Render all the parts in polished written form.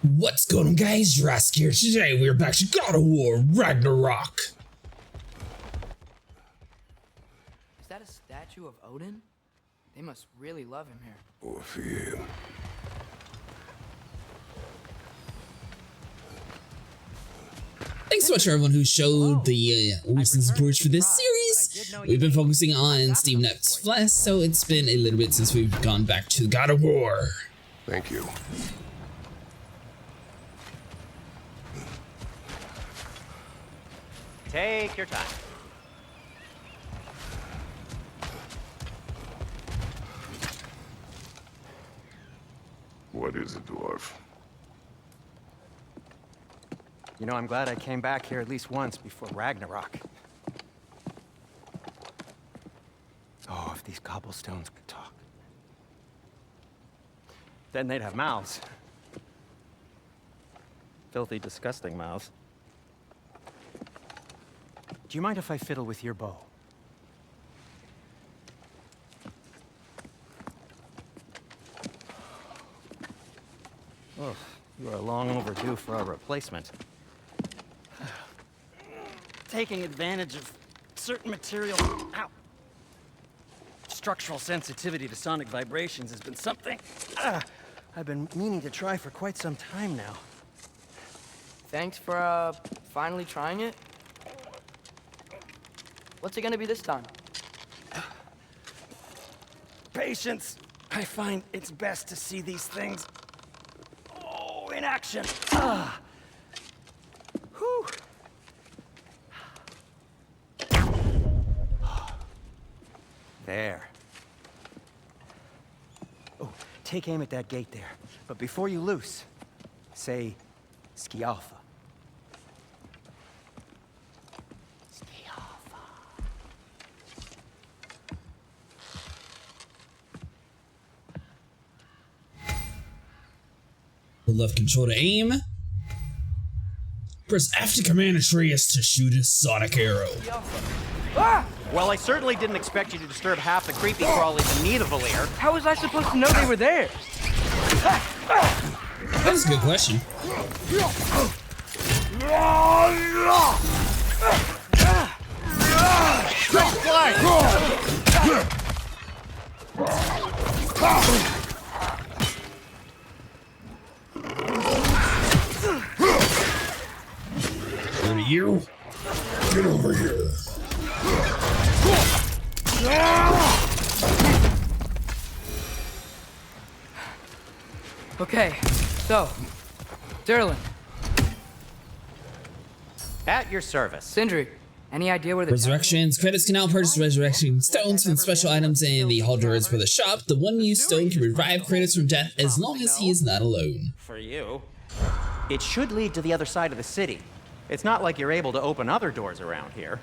What's going on, guys? Jurassic here. Today we're back to God of War Ragnarok. Is that a statue of Odin? They must really love him here. Or for you. Thanks so much to everyone who showed the recent support for this series. We've been focusing on Steam Next Flesh, so it's been a little bit since we've gone back to God of War. Thank you. Take your time. What is a dwarf? You know, I'm glad I came back here at least once before Ragnarok. Oh, if these cobblestones could talk. Then they'd have mouths. Filthy, disgusting mouths. Do you mind if I fiddle with your bow? Oh, you are long overdue for a replacement. Taking advantage of certain material. Ow. Structural sensitivity to sonic vibrations has been something I've been meaning to try for quite some time now. Thanks for, finally trying it. What's it gonna be this time? Patience. I find it's best to see these things, in action. Whew. There. Oh, take aim at that gate there. But before you loose, say, Skialfa. Left control to aim. Press F to command Atreus to shoot a sonic arrow. Well, I certainly didn't expect you to disturb half the creepy crawlies in Nidavellir. How was I supposed to know they were there? That's a good question. You get over here. Okay, so, Durin. At your service. Sindri, any idea where the Resurrections. Credits can now purchase resurrection stones from special items in the Haldorans for the shop. The one used stone can revive Kratos from death as long as he is not alone. For you. It should lead to the other side of the city. It's not like you're able to open other doors around here.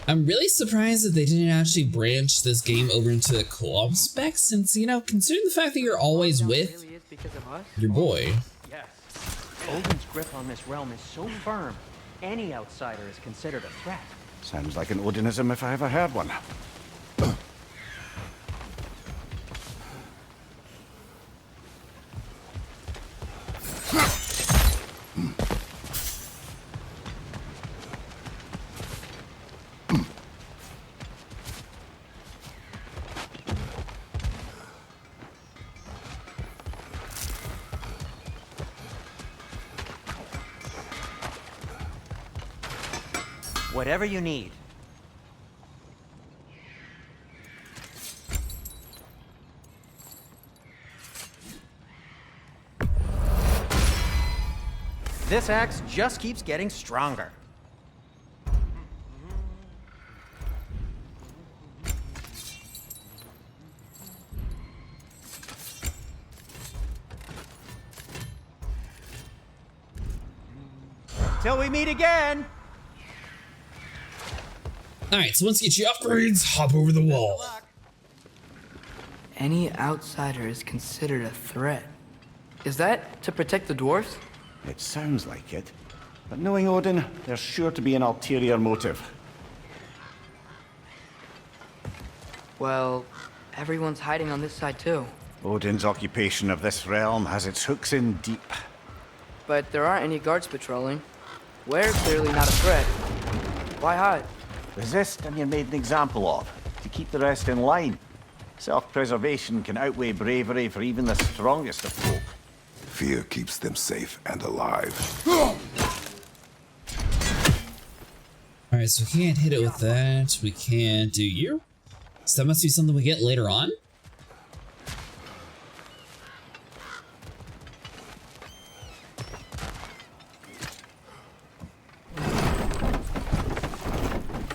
I'm really surprised that they didn't actually branch this game over into the co-op spec, since, you know, considering the fact that you're always with your boy. Yes. Odin's grip on this realm is so firm, any outsider is considered a threat. Sounds like an Odinism if I ever heard one. Whatever you need. This axe just keeps getting stronger. Till we meet again! Alright, so once you get your upgrades, hop over the wall. Any outsider is considered a threat. Is that to protect the dwarves? It sounds like it. But knowing Odin, there's sure to be an ulterior motive. Well, everyone's hiding on this side too. Odin's occupation of this realm has its hooks in deep. But there aren't any guards patrolling. We're clearly not a threat. Why hide? Resist and you're made an example of, to keep the rest in line. Self-preservation can outweigh bravery for even the strongest of folk. Fear keeps them safe and alive. Alright, so we can't hit it with that. We can't do you. So that must be something we get later on.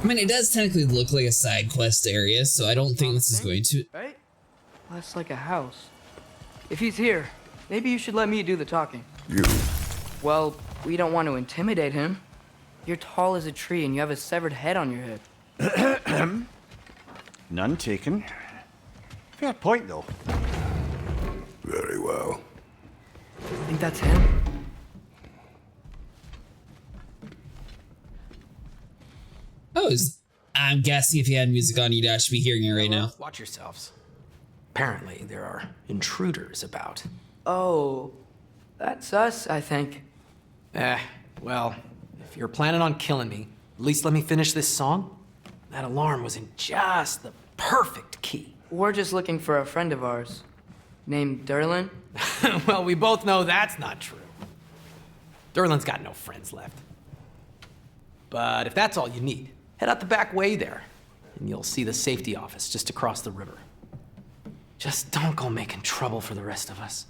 I mean, it does technically look like a side quest area, so I don't think this is going to... Right? That's like a house. If he's here, maybe you should let me do the talking. You. Well, we don't want to intimidate him. You're tall as a tree and you have a severed head on your head. None taken. Fair point, though. Very well. Think that's him? Oh, I'm guessing if you had music on, you'd actually be hearing it right now. Watch yourselves. Apparently, there are intruders about. Oh, that's us, I think. Well, if you're planning on killing me, at least let me finish this song. That alarm was in just the perfect key. We're just looking for a friend of ours, named Durin. Well, we both know that's not true. Durlin's got no friends left. But if that's all you need, head out the back way there, and you'll see the safety office just across the river. Just don't go making trouble for the rest of us.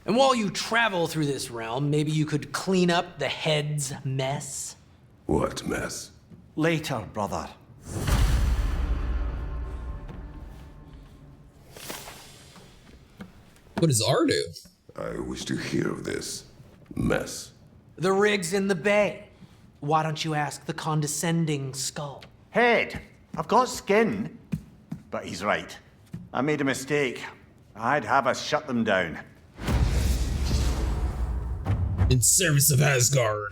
And while you travel through this realm, maybe you could clean up the head's mess? What mess? Later, brother. What does R do? I wish to hear of this mess. The rig's in the bay. Why don't you ask the condescending skull? Head. I've got skin. But he's right. I made a mistake. I'd have us shut them down. In service of Asgard.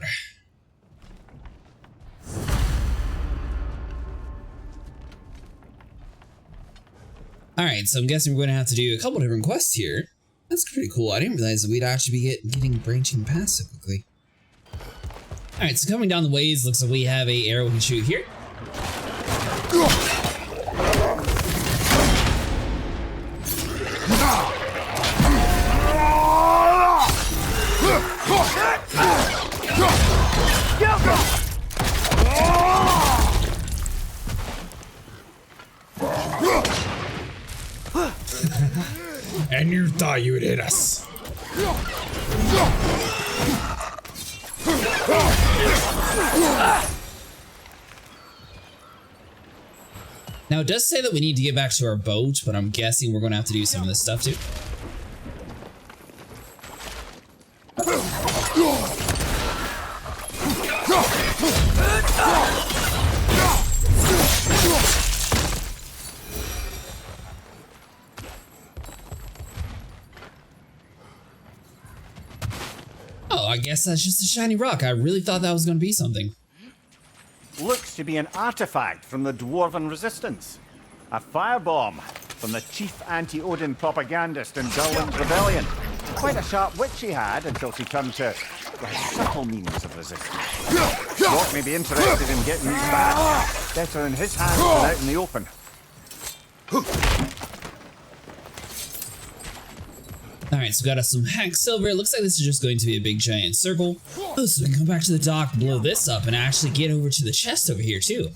Alright, so I'm guessing we're going to have to do a couple different quests here. That's pretty cool. I didn't realize that we'd actually be getting branching past so quickly. Alright, so coming down the ways, looks like we have a arrow we can shoot here. And you thought you would hit us. Now it does say that we need to get back to our boat, but I'm guessing we're going to have to do some of this stuff too. Oh, I guess that's just a shiny rock. I really thought that was going to be something. Looks to be an artifact from the Dwarven resistance. A firebomb from the chief anti-Odin propagandist in Durin's rebellion. Quite a sharp wit she had until she turned to subtle means of resistance. Rock may be interested in getting these back. Better in his hands than out in the open. Alright, so we got us some hack silver. It looks like this is just going to be a big giant circle. Oh, so we can come back to the dock, blow this up, and actually get over to the chest over here too.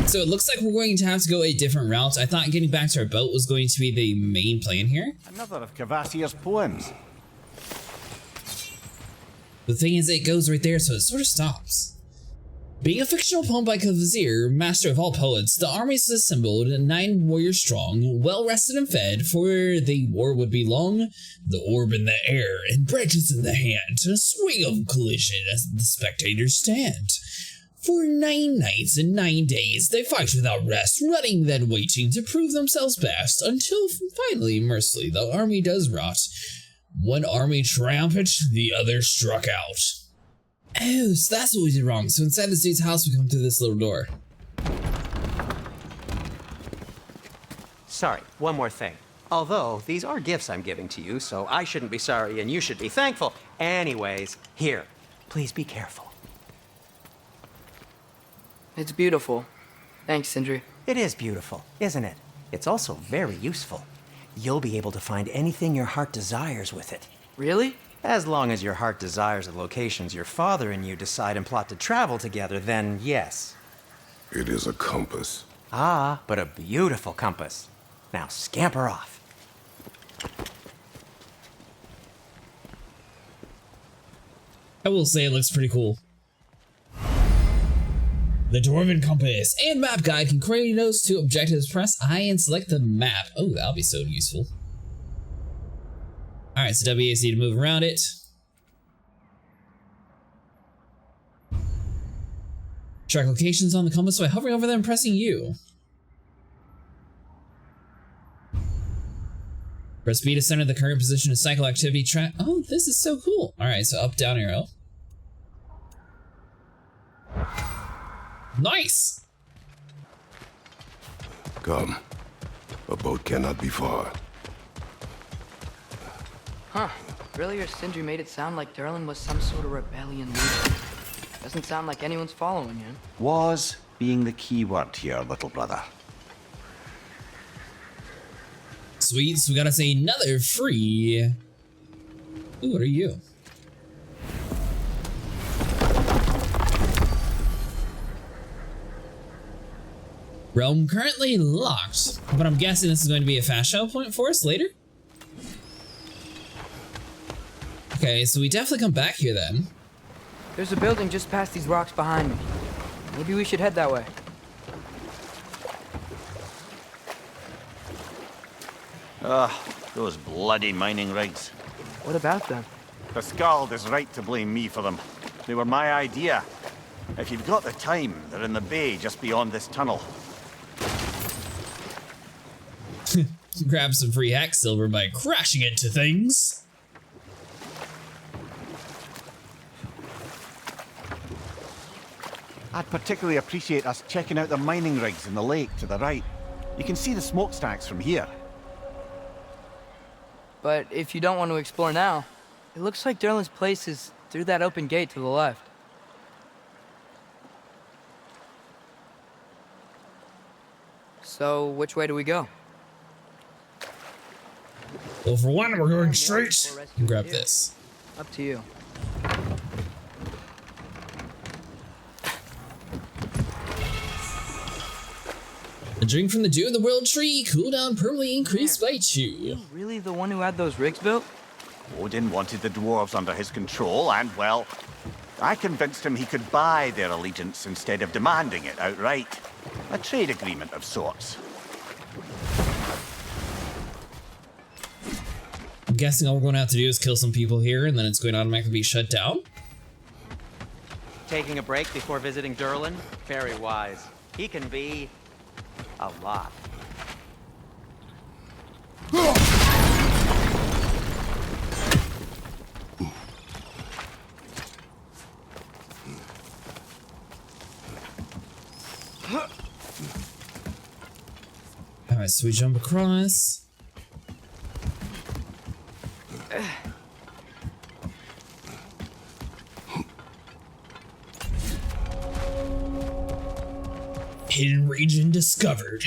So it looks like we're going to have to go a different route. I thought getting back to our boat was going to be the main plan here. Another of Kvasir's poems. The thing is, it goes right there, so it sort of stops. Being a fictional poem by Kvasir, master of all poets, the army is assembled, 9 warriors strong, well rested and fed, for the war would be long, the orb in the air, and branches in the hand, a swing of collision as the spectators stand. For 9 nights and 9 days they fight without rest, running then waiting to prove themselves best, until finally, mercifully, the army does rot. One army triumphant, the other struck out. Oh, so that's what we did wrong. So inside this dude's house, we come through this little door. sorry, one more thing. Although, these are gifts I'm giving to you, so I shouldn't be sorry and you should be thankful. Anyways, here, please be careful. It's beautiful. Thanks, Sindri. It is beautiful, isn't it? It's also very useful. You'll be able to find anything your heart desires with it. Really? As long as your heart desires the locations your father and you decide and plot to travel together, then yes. It is a compass. Ah, but a beautiful compass. Now scamper off. I will say it looks pretty cool. The Dwarven compass and map guide can create notes to objectives. Press I and select the map. Oh, that'll be so useful. Alright, so WASD to move around it. Track locations on the compass by hovering over them and pressing U. Press B to center the current position of cycle activity track. Oh, this is so cool. Alright, so up, down arrow. Nice! Come. A boat cannot be far. Huh. Earlier, Sindri made it sound like Durin was some sort of rebellion leader. Doesn't sound like anyone's following him. Was being the key word here, little brother. Sweet, so we gotta say another free. Ooh, what are you? Realm currently locked, but I'm guessing this is going to be a fast travel point for us later. Okay, so we definitely come back here then. There's a building just past these rocks behind me. Maybe we should head that way. Those bloody mining rigs. What about them? The Skald is right to blame me for them. They were my idea. If you've got the time, they're in the bay just beyond this tunnel. Grab some free hack silver by crashing into things. I'd particularly appreciate us checking out the mining rigs in the lake to the right. You can see the smokestacks from here. But if you don't want to explore now, it looks like Durin's place is through that open gate to the left. So, which way do we go? Well, for one, we're going straight. Grab this. Up to you. A drink from the dew of the world tree, cooldown permanently increased by 2. You really the one who had those rigs built? Odin wanted the dwarves under his control, and, well, I convinced him he could buy their allegiance instead of demanding it outright. A trade agreement of sorts. I'm guessing all we're going to have to do is kill some people here, and then it's going to automatically be shut down. Taking a break before visiting Durin? Very wise. He can be a lot. Alright, so we jump across. Hidden region discovered.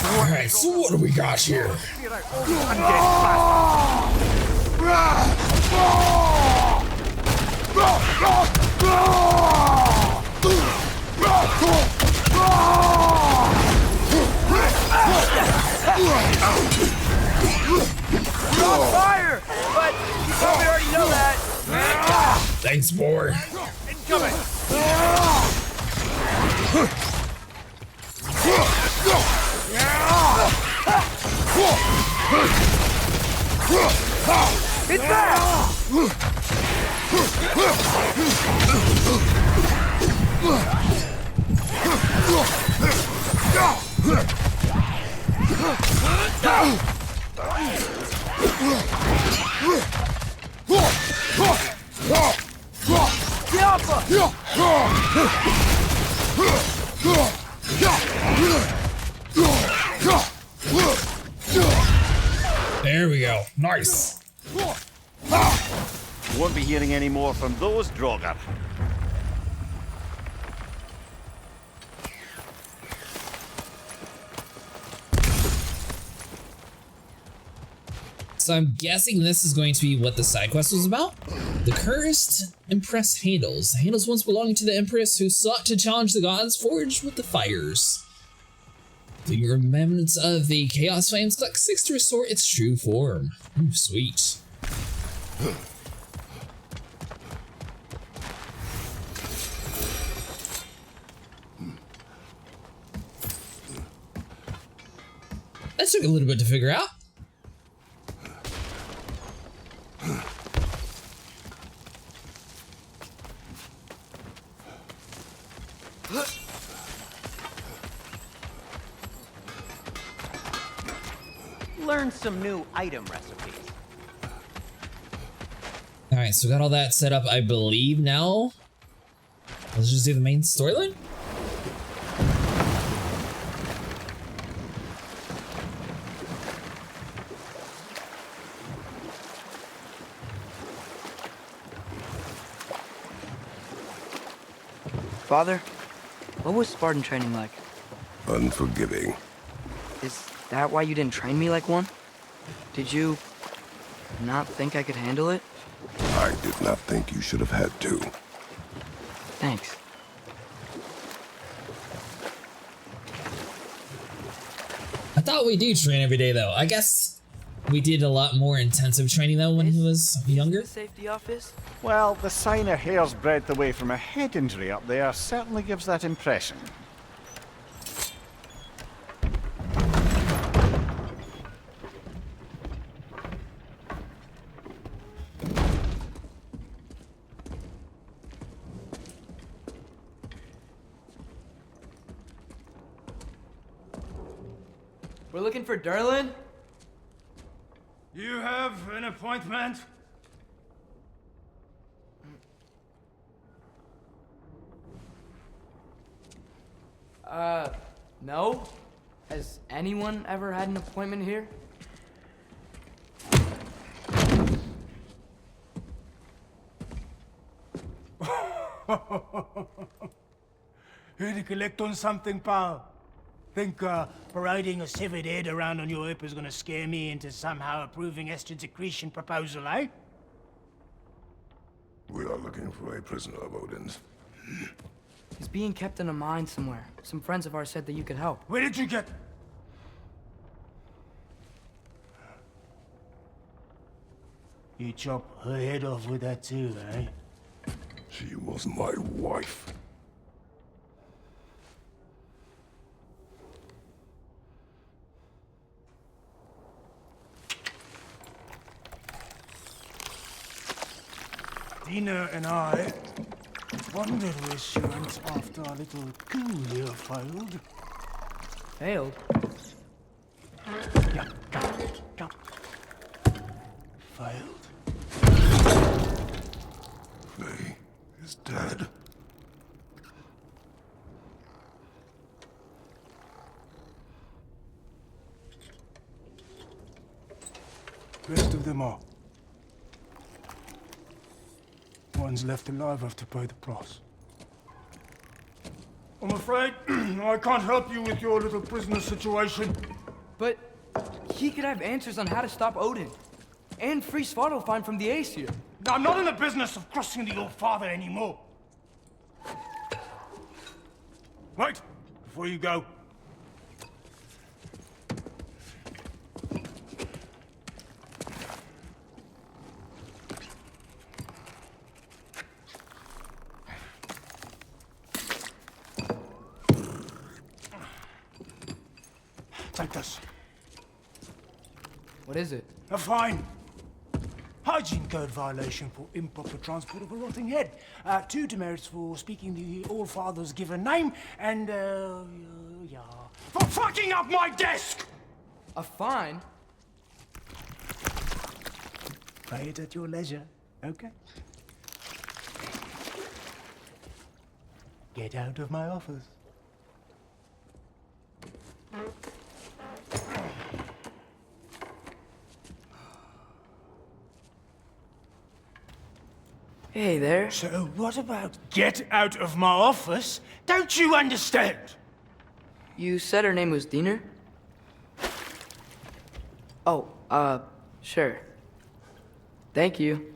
Alright, so what do we got here? You're on fire! But you probably already know that. Thanks, boy. Incoming! It's back! There we go. Nice. Won't be hearing any more from those Draugr. So I'm guessing this is going to be what the side quest was about. The cursed Empress handles. The handles once belonging to the Empress who sought to challenge the gods forged with the fires. The remnants of the Chaos Flames collect 6 to restore its true form. Ooh, sweet. That took a little bit to figure out. Learn some new item recipes. Alright, so we got all that set up, I believe. Now, let's just do the main storyline. Father, what was Spartan training like? Unforgiving. Is that why you didn't train me like one? Did you not think I could handle it? I did not think you should have had to. Thanks. I thought we do train every day, though. I guess we did a lot more intensive training, though, when he was younger. The safety office? Well, the sign of hair's breadth away from a head injury up there certainly gives that impression. We're looking for Durin? You have an appointment? No? Has anyone ever had an appointment here? Here to collect on something, pal? Think parading a severed head around on your hip is gonna scare me into somehow approving estrogen secretion proposal, eh? We are looking for a prisoner of Odin's. He's being kept in a mine somewhere. Some friends of ours said that you could help. Where did you get... You chop her head off with that too, eh? She was my wife. Dina and I wondered where she went after our little coup here failed. Failed? Yeah, jump. Failed. Faye is dead. Rest of them are. One's left alive after pay the price. I'm afraid I can't help you with your little prisoner situation. But he could have answers on how to stop Odin. And free Svartalfheim from the Aesir. I'm not in the business of crossing the old father anymore. Wait, before you go. Take this. What is it? A fine. Hygiene code violation for improper transport of a rotting head. 2 demerits for speaking the All-Father's given name, and, yeah. For fucking up my desk! A fine? Pay it at your leisure, okay? Get out of my office. Hey there. So what about get out of my office? Don't you understand? You said her name was Diener? Oh, sure. Thank you.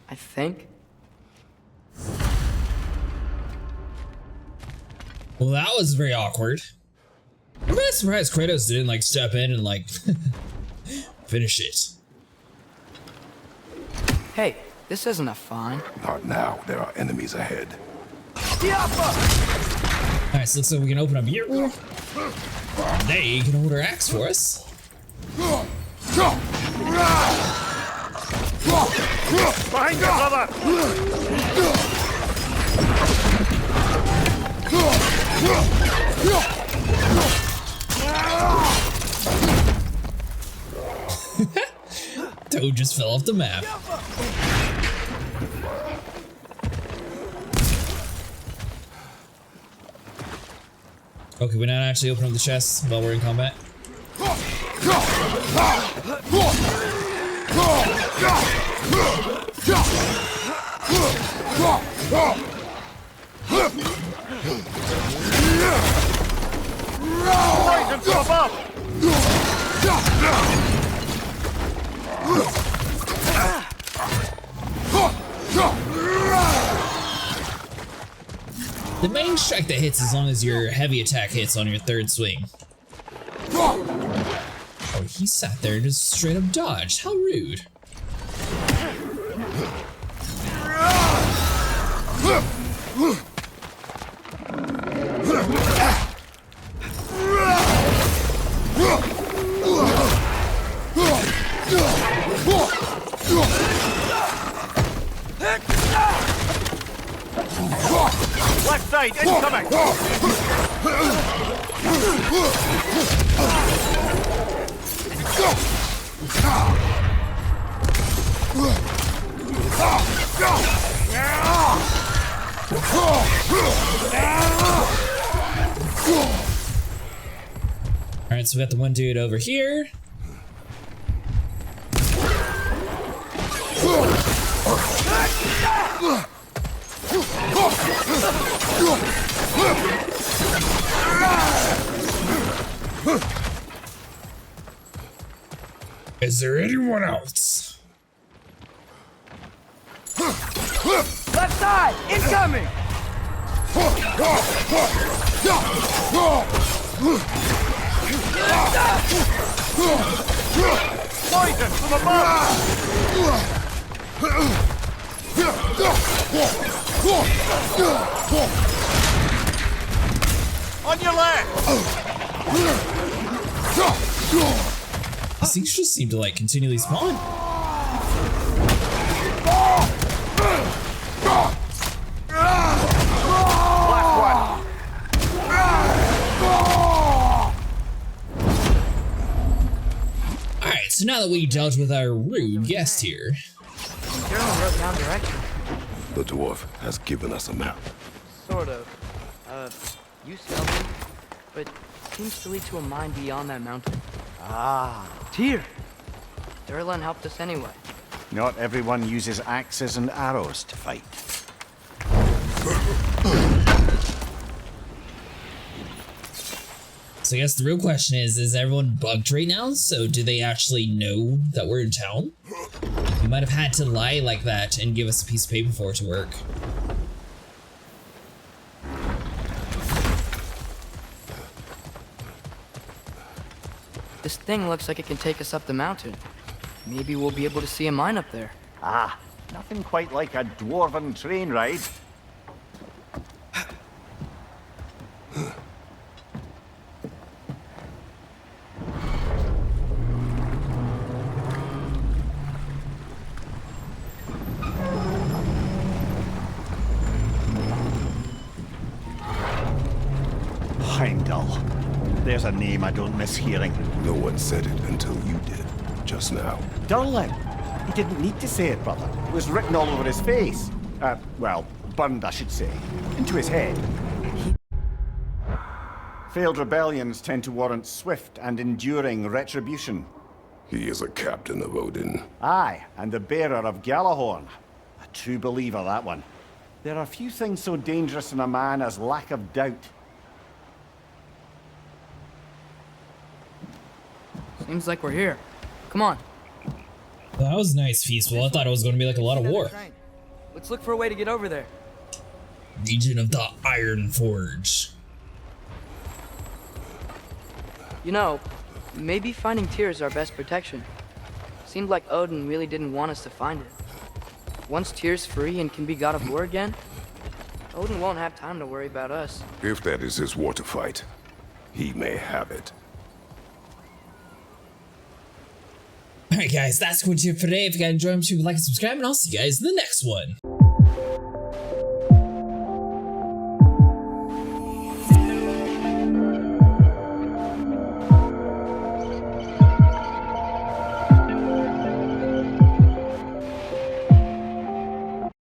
I think. Well, that was very awkward. I'm not surprised Kratos didn't like step in and like finish it. Hey, this isn't a fine. Not now. There are enemies ahead. Alright, so looks like we can open up here. They can hold our axe for us. Behind you, brother! Toad just fell off the map. Okay, we're not actually opening up the chest while we're in combat. Poison from above! The main strike that hits as long as your heavy attack hits on your third swing. Oh, he sat there and just straight up dodged. How rude. Left side, incoming! Alright, so we got the one dude over here. Is there anyone else? Left side! Incoming! Poison from above! On your left! These things just seem to like continually spawn. Last one! Alright, so now that we dealt with our rude guest here, Durin wrote down directions. The dwarf has given us a map. Sort of. You spelled it, but seems to lead to a mine beyond that mountain. Ah. Tyr! Durlan helped us anyway. Not everyone uses axes and arrows to fight. so I guess the real question is everyone bugged right now? So do they actually know that we're in town? You might have had to lie like that and give us a piece of paper for it to work. This thing looks like it can take us up the mountain. Maybe we'll be able to see a mine up there. Ah, nothing quite like a dwarven train ride. Heimdall. There's a name I don't miss hearing. No one said it until you did, just now. Durlin. He didn't need to say it, brother. It was written all over his face. Well, burned, I should say. Into his head. Failed rebellions tend to warrant swift and enduring retribution. He is a captain of Odin. Aye, and the bearer of Galahorn. A true believer, that one. There are few things so dangerous in a man as lack of doubt. Seems like we're here. Come on. That was nice, Feastful. I thought it was going to be like a lot of war. Let's look for a way to get over there. Region of the Iron Forge. You know, maybe finding Tyr is our best protection. Seemed like Odin really didn't want us to find it. Once Tyr's free and can be God of War again, Odin won't have time to worry about us. If that is his war to fight, he may have it. Alright guys, that's going to do it for today. If you guys enjoyed, make sure you like and subscribe, and I'll see you guys in the next one.